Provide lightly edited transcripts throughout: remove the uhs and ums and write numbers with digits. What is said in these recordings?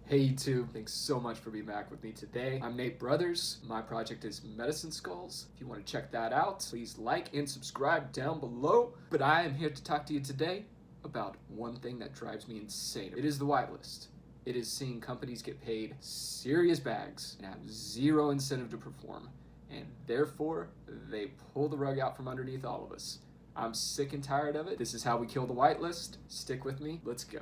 Hey YouTube, thanks so much for being back with me today. I'm Nate Brothers. My project is Medicine Skulls. If you want to check that out, please like and subscribe down below. But I am here to talk to you today about one thing that drives me insane. It is the whitelist. It is seeing companies get paid serious bags and have zero incentive to perform. And therefore, they pull the rug out from underneath all of us. I'm sick and tired of it. This is how we kill the whitelist. Stick with me. Let's go.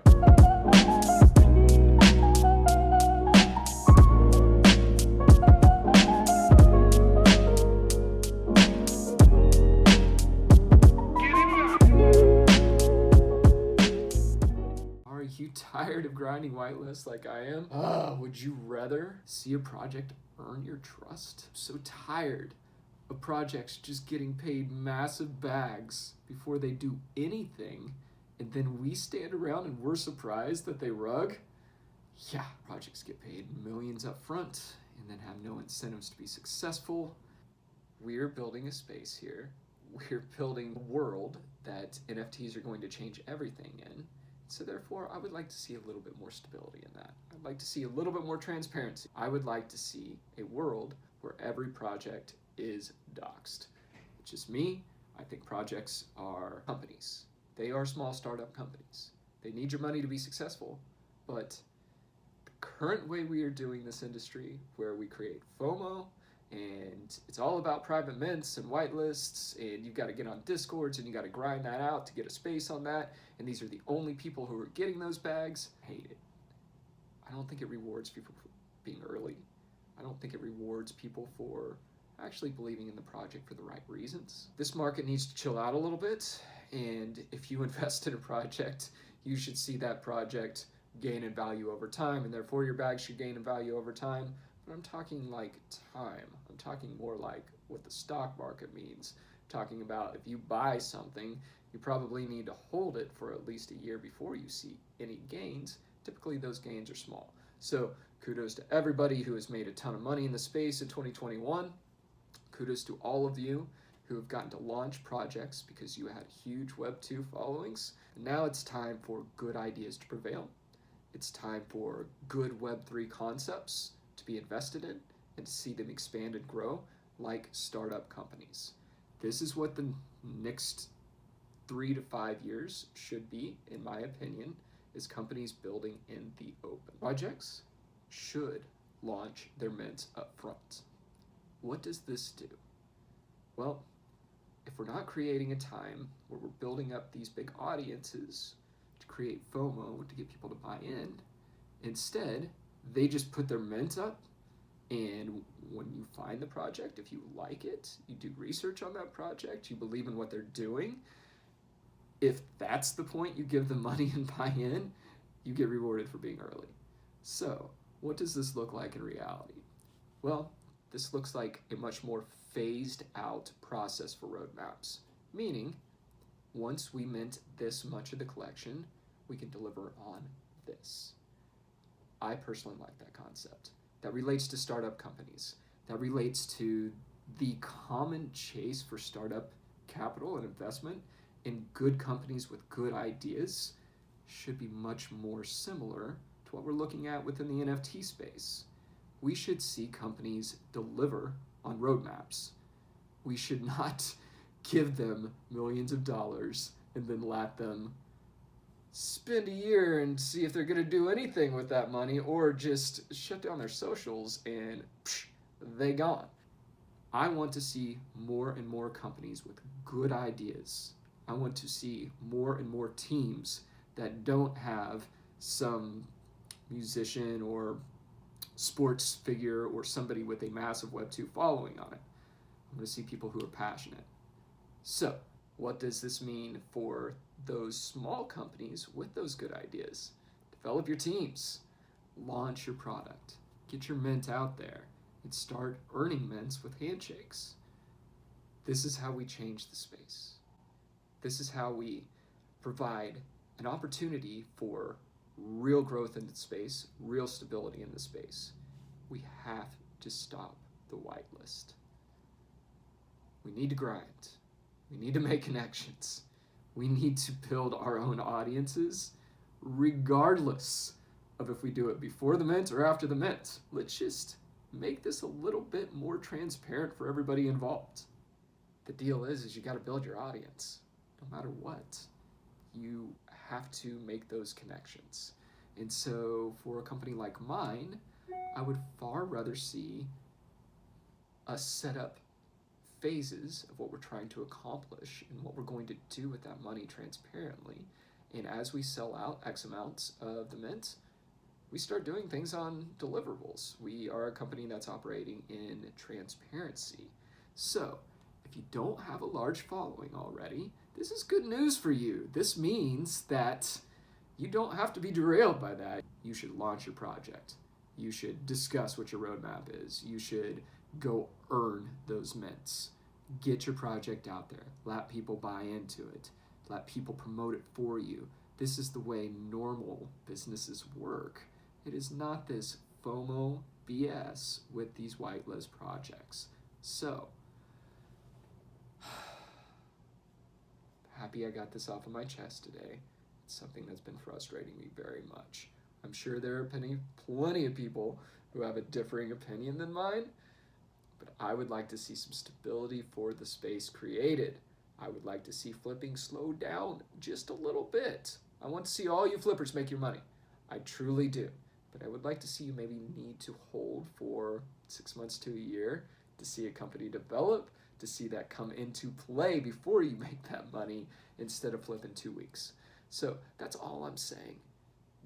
Are you tired of grinding whitelists like I am? Would you rather see a project earn your trust? I'm so tired of projects just getting paid massive bags before they do anything, and then we stand around and we're surprised that they rug. Yeah, projects get paid millions up front and then have no incentives to be successful. We're building a space here. We're building a world that NFTs are going to change everything in. So therefore, I would like to see a little bit more stability in that. I'd like to see a little bit more transparency. I would like to see a world where every project is doxed. It's just me. I think projects are companies. They are small startup companies. They need your money to be successful, but the current way we are doing this industry, where we create FOMO, and it's all about private mints and whitelists, and you've got to get on Discords and you got to grind that out to get a space on that, and these are the only people who are getting those bags. I hate it. I don't think it rewards people for being early. I don't think it rewards people for actually believing in the project for the right reasons. This market needs to chill out a little bit, and if you invest in a project, you should see that project gain in value over time, and therefore your bag should gain in value over time. But I'm talking like time. I'm talking more like what the stock market means. I'm talking about if you buy something, you probably need to hold it for at least a year before you see any gains. Typically those gains are small. So kudos to everybody who has made a ton of money in the space in 2021. Kudos to all of you who have gotten to launch projects because you had huge Web 2 followings. And now it's time for good ideas to prevail. It's time for good Web 3 concepts to be invested in and to see them expand and grow like startup companies. This is what the next 3 to 5 years should be, in my opinion, is companies building in the open. Projects should launch their mints up front. What does this do? Well, if we're not creating a time where we're building up these big audiences to create FOMO, to get people to buy in, instead, they just put their mint up, and when you find the project, if you like it, you do research on that project, you believe in what they're doing, if that's the point you give them money and buy in, you get rewarded for being early. So, what does this look like in reality? Well, this looks like a much more phased out process for roadmaps, meaning once we mint this much of the collection, we can deliver on this. I personally like that concept. That relates to startup companies. That relates to the common chase for startup capital and investment in good companies with good ideas should be much more similar to what we're looking at within the NFT space. We should see companies deliver on roadmaps. We should not give them millions of dollars and then let them spend a year and see if they're going to do anything with that money, or just shut down their socials and they gone. I want to see more and more companies with good ideas. I want to see more and more teams that don't have some musician or sports figure or somebody with a massive Web 2 following on it. I'm going to see people who are passionate. So, what does this mean for those small companies with those good ideas? Develop your teams, launch your product, get your mint out there, and start earning mints with handshakes. This is how we change the space. This is how we provide an opportunity for real growth in the space, real stability in the space. We have to stop the whitelist. We need to grind. We need to make connections. We need to build our own audiences regardless of if we do it before the mint or after the mint. Let's just make this a little bit more transparent for everybody involved. The deal is you got to build your audience. No matter what, you have to make those connections. And so for a company like mine, I would far rather see us set up phases of what we're trying to accomplish and what we're going to do with that money transparently. And as we sell out X amounts of the mint, we start doing things on deliverables. We are a company that's operating in transparency. So if you don't have a large following already, this is good news for you. This means that you don't have to be derailed by that. You should launch your project. You should discuss what your roadmap is. You should go earn those mints. Get your project out there. Let people buy into it. Let people promote it for you. This is the way normal businesses work. It is not this FOMO BS with these whitelist projects. So, happy I got this off of my chest today. It's something that's been frustrating me very much. I'm sure there are plenty of people who have a differing opinion than mine, but I would like to see some stability for the space created. I would like to see flipping slow down just a little bit. I want to see all you flippers make your money. I truly do. But I would like to see you maybe need to hold for 6 months to a year to see a company develop, to see that come into play before you make that money instead of flipping 2 weeks. So that's all I'm saying.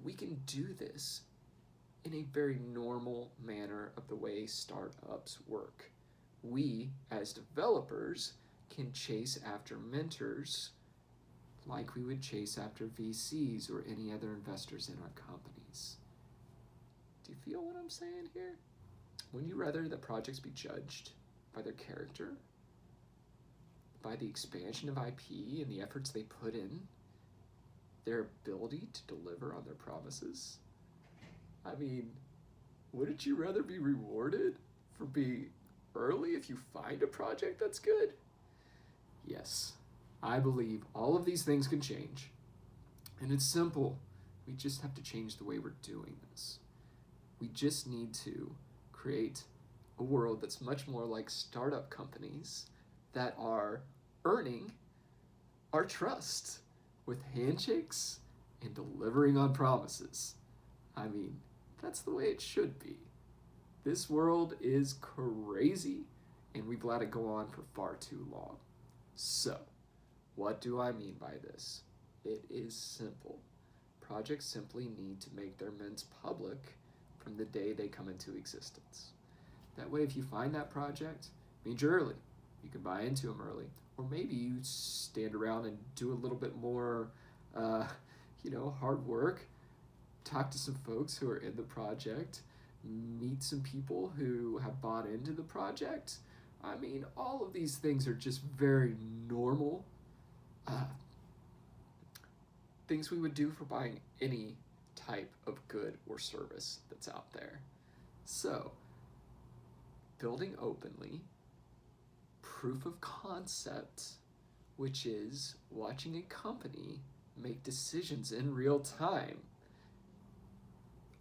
We can do this in a very normal manner of the way startups work. We, as developers, can chase after mentors like we would chase after VCs or any other investors in our companies. Do you feel what I'm saying here? Wouldn't you rather that projects be judged by their character, by the expansion of IP and the efforts they put in, their ability to deliver on their promises? I mean, wouldn't you rather be rewarded for being early if you find a project that's good? Yes, I believe all of these things can change. And it's simple. We just have to change the way we're doing this. We just need to create a world that's much more like startup companies that are earning our trust with handshakes and delivering on promises. I mean, that's the way it should be. This world is crazy, and we've let it go on for far too long. So, what do I mean by this? It is simple. Projects simply need to make their mints public from the day they come into existence. That way, if you find that project, it means you're early. You can buy into them early. Or maybe you stand around and do a little bit more, hard work, talk to some folks who are in the project, meet some people who have bought into the project. I mean, all of these things are just very normal things we would do for buying any type of good or service that's out there. So, building openly, proof of concept, which is watching a company make decisions in real time,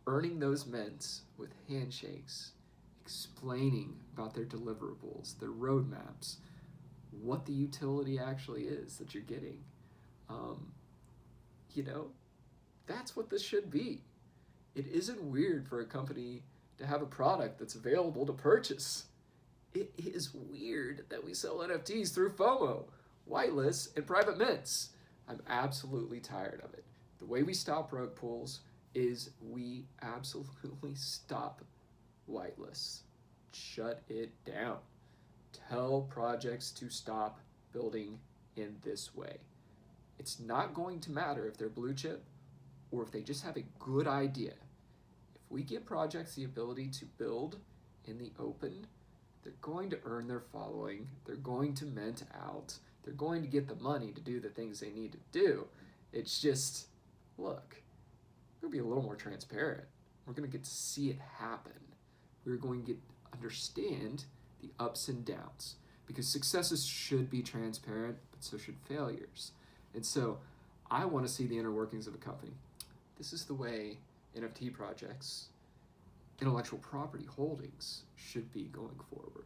earning those mints with handshakes, explaining about their deliverables, their roadmaps, what the utility actually is that you're getting. That's what this should be. It isn't weird for a company to have a product that's available to purchase. It is weird that we sell NFTs through FOMO, whitelists, and private mints. I'm absolutely tired of it. The way we stop rug pulls is we absolutely stop whitelists. Shut it down. Tell projects to stop building in this way. It's not going to matter if they're blue chip or if they just have a good idea. If we give projects the ability to build in the open, they're going to earn their following, they're going to mint out, they're going to get the money to do the things they need to do. It's just, look, we're going to be a little more transparent. We're going to get to see it happen. We're going to get understand the ups and downs, because successes should be transparent, but so should failures. And so I want to see the inner workings of a company. This is the way NFT projects, intellectual property holdings should be going forward.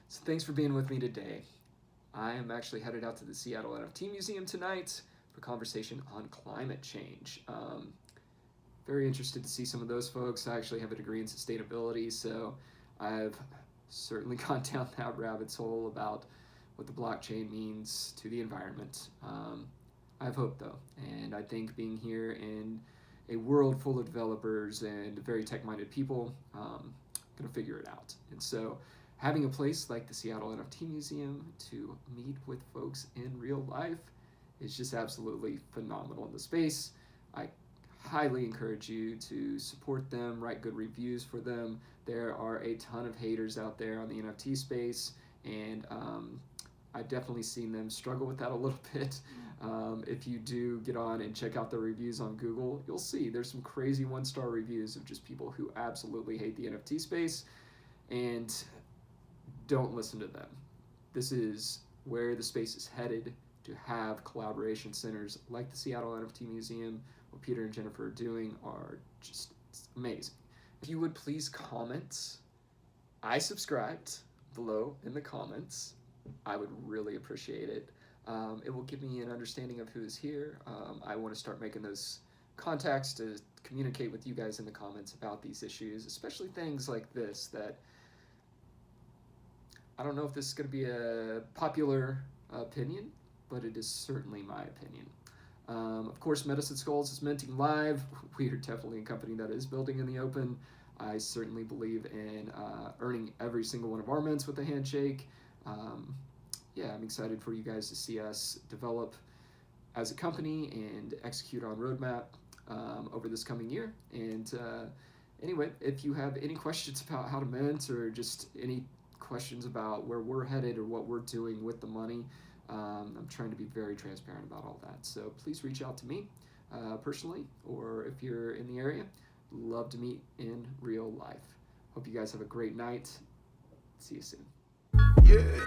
So thanks for being with me today. I am actually headed out to the Seattle NFT Museum tonight for conversation on climate change. Very interested to see some of those folks. I actually have a degree in sustainability, so I've certainly gone down that rabbit hole about what the blockchain means to the environment. I have hope though, and I think being here in a world full of developers and very tech-minded people, gonna figure it out. And so having a place like the Seattle NFT Museum to meet with folks in real life is just absolutely phenomenal in the space. I highly encourage you to support them, write good reviews for them. There are a ton of haters out there on the NFT space, and I've definitely seen them struggle with that a little bit. If you do get on and check out the reviews on Google, you'll see there's some crazy 1-star reviews of just people who absolutely hate the NFT space, and don't listen to them. This is where the space is headed, to have collaboration centers like the Seattle NFT Museum. What Peter and Jennifer are doing are just amazing. If you would please comment, I subscribed, below in the comments. I would really appreciate it. It will give me an understanding of who is here. I want to start making those contacts to communicate with you guys in the comments about these issues, especially things like this that I don't know if this is going to be a popular opinion, but it is certainly my opinion. Of course, Medicine Skulls is minting live. We are definitely a company that is building in the open. I certainly believe in earning every single one of our mints with a handshake. Yeah, I'm excited for you guys to see us develop as a company and execute on roadmap over this coming year. And anyway, if you have any questions about how to mint, or just any questions about where we're headed or what we're doing with the money, I'm trying to be very transparent about all that. So please reach out to me personally, or if you're in the area, love to meet in real life. Hope you guys have a great night. See you soon. Yeah.